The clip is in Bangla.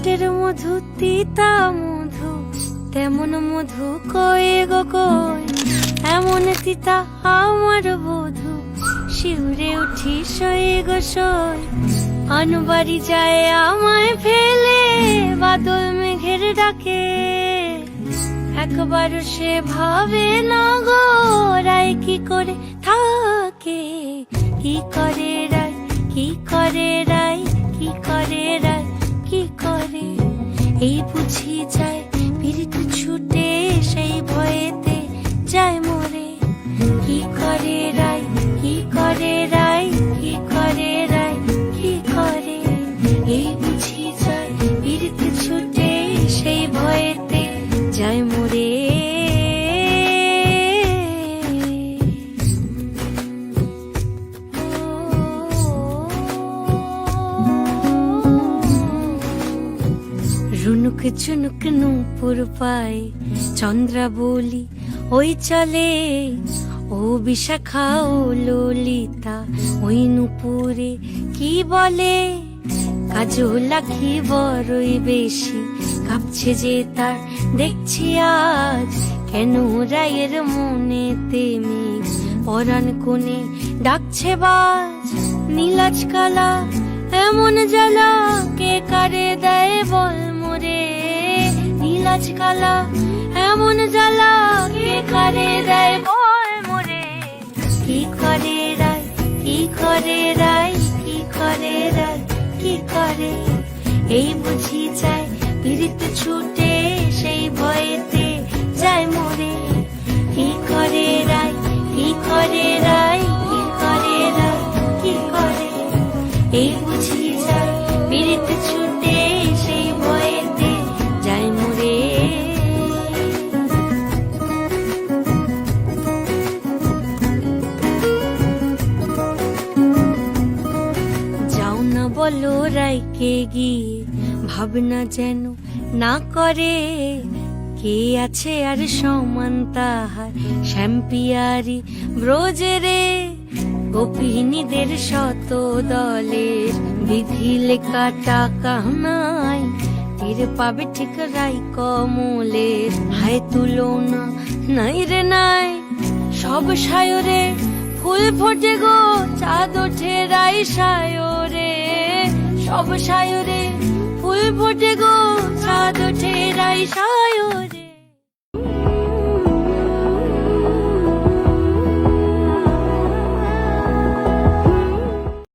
পেটের মধু তিতা মধু, তেমন মধু কয়ে গো কই, এমন তিতা আমার বধু, শিউরে উঠি সয়ে গো সই। আনবাড়ি যায় আমায় ফেলে, বাদল মেঘের ডাকে, একবার সে ভাবে না গো রায় কি করে থাকে। কি করে রায়, কি করে রায়, কি করে রায়, কি করে, এই বুঝি যায় পীড়িত ছুটে সেই ভয়েতে যায় মরে। কি করে রায়, কি করে রায়, কি করে রায়, কি করে, এই বুঝি যায় পীড়িত ছুটে সেই ভয়েতে যায় মরে। রুনুক ঝুনুক নূপুর পায় চন্দ্রা বলি ওই চলে, ও বিশাখা ও ললিতা ওই নূপুরে কি বলে। কাজল আঁখি বড়ই বেশি কাঁপছে যে তার দেখছি আজ, কেন রায়ের মনেতে মেঘ পরাণ কোণে ডাকছে বাজ। নীলাজ কালা এমন জ্বালা কে কারে দেয় বল মোরে, নীলাজ কালা এমন জ্বালা কে কারে দেয় বল মোরে। কি করে রায়, কি করে রায়, কি করে রায়, কি করে, এই বুঝি যায় পীড়িত ছুটে সেই ভয়েতে যায় মরে। কি করে রায়, কি করে রায়, কি করে রায়, কি করে, এই বুঝি যায় পীড়িত ছুটে সেই ভয়েতে যায় মরে। যাও না বলো রাইকে গিয়ে, ভাবনা যেন না করে, কে আছে আর সমান তাহার শ্যাম্পিয়ারি ব্রজে রে। গোপিনীদের শত দলের বিধি লেখা টাকা নাই, তীর পাবে ঠিক রাই কমলের হায় তুলনা নাই রে নাই। সব সায়রে ফুল ফোটে গো চাঁদ ওঠে রাই সায়রে, সব সায়রে ফুল ফোটে গো চাঁদ ওঠে রাই সায়রে।